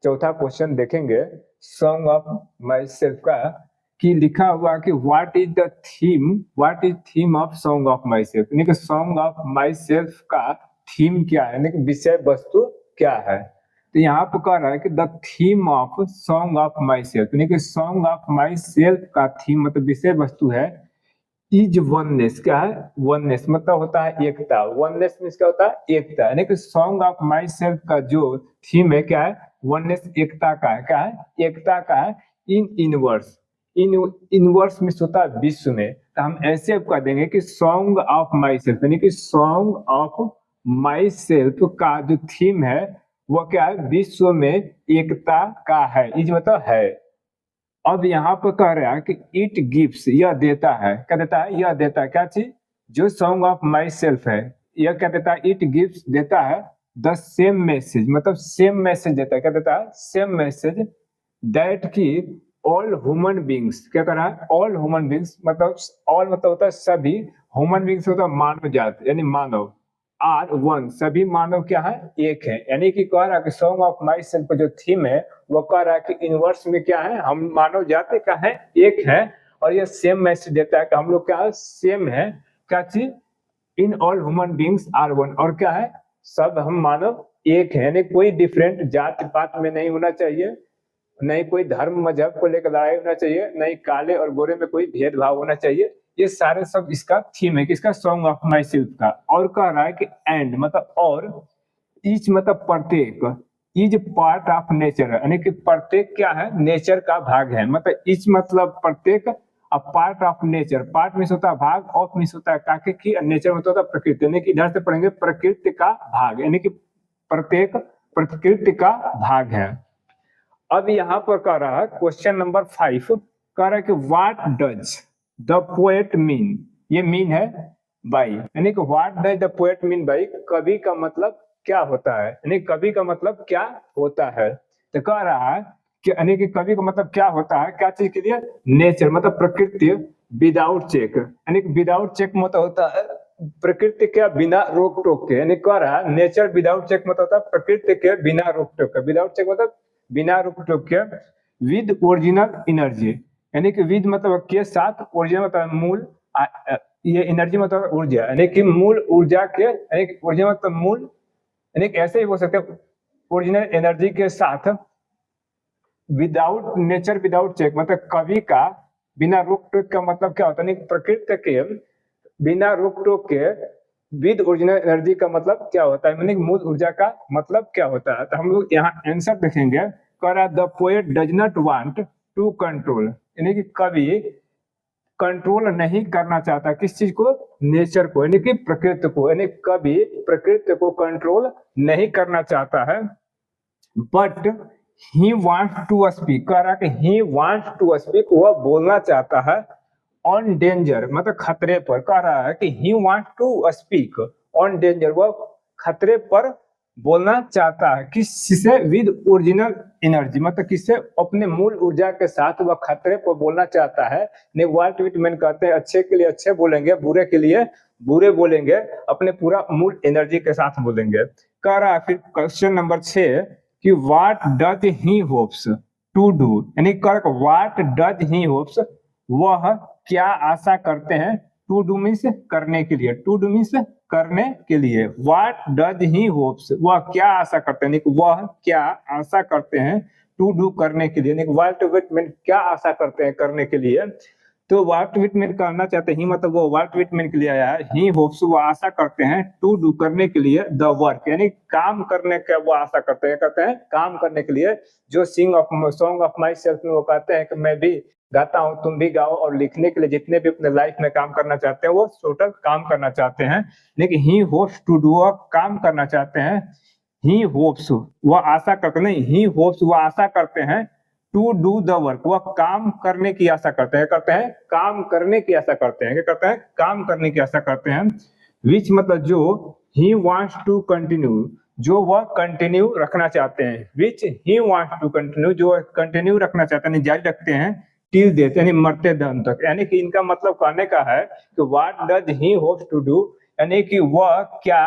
चौथा क्वेश्चन देखेंगे song of my self का, कि लिखा हुआ कि what is the theme, what is theme of song of my self, यानी कि सॉन्ग ऑफ माई सेल्फ का थीम क्या है, यानी कि विषय वस्तु क्या है। तो यहाँ पर कह रहा है कि the theme of song of my self, यानी कि सॉन्ग ऑफ माई सेल्फ का थीम मतलब विषय वस्तु है इज वननेस। क्या है? वननेस मतलब होता है एकता। वननेस मीन्स क्या होता है? एकता। यानी कि सॉन्ग ऑफ माई सेल्फ का जो थीम है क्या है? वननेस, एकता का है। क्या है? एकता का है। इन इनवर्स, इनवर्स मीन्स होता है विश्व में। तो हम ऐसे कह देंगे कि सॉन्ग ऑफ माई सेल्फ, यानी कि सॉन्ग ऑफ माई सेल्फ का जो थीम है वो क्या है? विश्व में एकता का है। इज मतलब है। अब यहाँ पर कह रहा है कि इट गिव्स, यह देता है। क्या देता है? यह देता है। क्या चीज? जो सॉन्ग ऑफ माई सेल्फ है, यह क्या देता है? इट गिव्स देता है द सेम मैसेज, मतलब सेम मैसेज देता है। क्या देता है? सेम मैसेज दैट की ऑल ह्यूमन बींग्स, क्या कर रहा है? ऑल ह्यूमन बींग्स मतलब ऑल मतलब होता है सभी, ह्यूमन बींग्स होता है मानव जाति यानी मानव, आर वन सभी मानव क्या है? एक है। यानी कि कह रहा है कि सॉन्ग ऑफ माई सेल्फ जो थीम है वो कह रहा है कि यूनिवर्स में क्या है? हम मानव जाति का है, एक है। और ये सेम मैसेज देता है कि हम लोग क्या है? सेम है। क्या चीज? In all human beings are one. और क्या है? सब हम मानव एक है। यानी कोई डिफरेंट जाति पात में नहीं होना चाहिए, नहीं कोई धर्म मजहब को लेकर लड़ाई होना चाहिए, नहीं काले और गोरे में कोई भेदभाव होना चाहिए। ये सारे सब इसका थीम है, किसका? सॉन्ग ऑफ माई सेल्फ का। और कह रहा है कि एंड मतलब और, ईच मतलब प्रत्येक, इज पार्ट ऑफ नेचर, यानी कि प्रत्येक क्या है? नेचर का भाग है। मतलब ईच मतलब प्रत्येक, a part of nature, part means होता है भाग, ऑफ मीन्स होता है काके की, नेचर मतलब होता है प्रकृति। यानी कि इधर से पढ़ेंगे प्रकृति का भाग, यानी कि प्रत्येक प्रकृति का भाग है। अब यहाँ पर कह रहा है क्वेश्चन नंबर 5, कह रहा है कि what does the poet mean. ये मीन है बाई, यानी कि what does the poet mean by, कवि का मतलब क्या होता है, यानी कवि का मतलब क्या होता है। तो कह रहा है कि यानी कि कवि का मतलब क्या होता है, क्या चीज के लिए? नेचर मतलब प्रकृति, विदाउट चेक, यानी कि विदाउट चेक मतलब होता है प्रकृति के बिना रोक टोक के। यानी कह रहा है नेचर विदाउट चेक मतलब होता है प्रकृति के बिना रोक टोक के। विदाउट चेक मतलब बिना रोक टोक के, विद ओरिजिनल एनर्जी, यानी कि विद मतलब के साथ, ओरिजिनल मतलब मूल, ये एनर्जी मतलब ऊर्जा, यानी कि मूल ऊर्जा के, यानी कि ओरिजिनल मतलब मूल, यानी कि ऐसे ही हो सकते हैं ओरिजिनल एनर्जी के साथ। विदाउट नेचर विदाउट चेक मतलब कवि का बिना रोक टोक का मतलब क्या होता है? प्रकृति के बिना रोक टोक के विद ओरिजिनल एनर्जी का मतलब क्या होता है, यानी मूल ऊर्जा का मतलब क्या होता है। तो हम लोग यहाँ आंसर देखेंगे। कह रहा the poet does not want to control, यानी कि कवि कंट्रोल नहीं करना चाहता किस चीज को? नेचर को, यानी कि प्रकृति को, यानी कवि प्रकृति को कंट्रोल नहीं करना चाहता है। But he wants to speak, कह रहा कि ही वांट्स टू स्पीक, वह बोलना चाहता है ऑन डेंजर मतलब खतरे पर। कह रहा है कि he wants to speak on danger, वह खतरे पर बोलना चाहता है। किससे? विद ओरिजिनल एनर्जी मतलब किससे? अपने मूल ऊर्जा के साथ वह खतरे पर बोलना चाहता है। नहीं वाल्ट विटमैन कहते हैं अच्छे के लिए अच्छे बोलेंगे, बुरे के लिए बुरे बोलेंगे, अपने पूरा मूल एनर्जी के साथ बोलेंगे। कह रहा है फिर क्वेश्चन नंबर 6 कि what does he hopes to do, यानी व्हाट डज ही होप्स, वह क्या आशा करते हैं? टू डू मीन्स करने के लिए, टू डू मीन्स करने के लिए। व्हाट डज ही होप्स, वह क्या आशा करते हैं, वह क्या आशा करते हैं टू डू करने के लिए। व्हाट विटमैन क्या आशा करते हैं करने के लिए। तो व्हाट विटमैन करना चाहते हैं, मतलब वो व्हाट विटमैन के लिए आया है। ही होप्स वो आशा करते हैं, टू डू करने के लिए, द वर्क यानी काम करने का वो आशा करते हैं, कहते हैं काम करने के लिए। जो सॉन्ग ऑफ माई सेल्फ में वो कहते हैं कि मैं भी गाता हूँ, तुम भी गाओ, और लिखने के लिए जितने भी अपने लाइफ में काम करना चाहते हैं वो टोटल काम करना चाहते हैं। लेकिन ही होप्स टू डू, काम करना चाहते हैं। ही होप्स वह आशा करते, नहीं ही होप्स वह आशा करते हैं टू डू द वर्क, वह काम करने की आशा करते हैं, करते हैं काम करने की आशा करते हैं, क्या करते हैं? काम करने की आशा करते हैं। विच मतलब जो, ही वांट्स टू कंटिन्यू जो वह कंटिन्यू रखना चाहते हैं। विच ही वांट्स टू कंटिन्यू जो कंटिन्यू रखना चाहते हैं, जारी रखते हैं, टिल डेथ यानी मरते दम तक। यानी कि इनका मतलब कहने का है कि what does he hopes to do, यानी कि वह क्या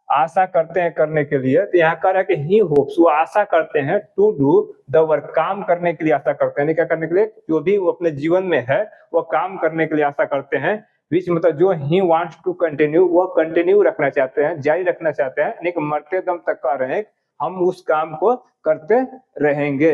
आशा करते हैं करने के लिए, तो यहाँ कह रहा है कि ही होप्स, वो आशा करते हैं टू डू द वर्क, काम करने के लिए आशा करते हैं, क्या करने के लिए, जो भी वो अपने जीवन में है वो काम करने के लिए आशा करते हैं, विच मतलब जो ही वांट्स टू कंटिन्यू, वो कंटिन्यू रखना चाहते हैं, जारी रखना चाहते हैं, लेकिन मरते दम तक कह रहे हैं हम उस काम को करते रहेंगे।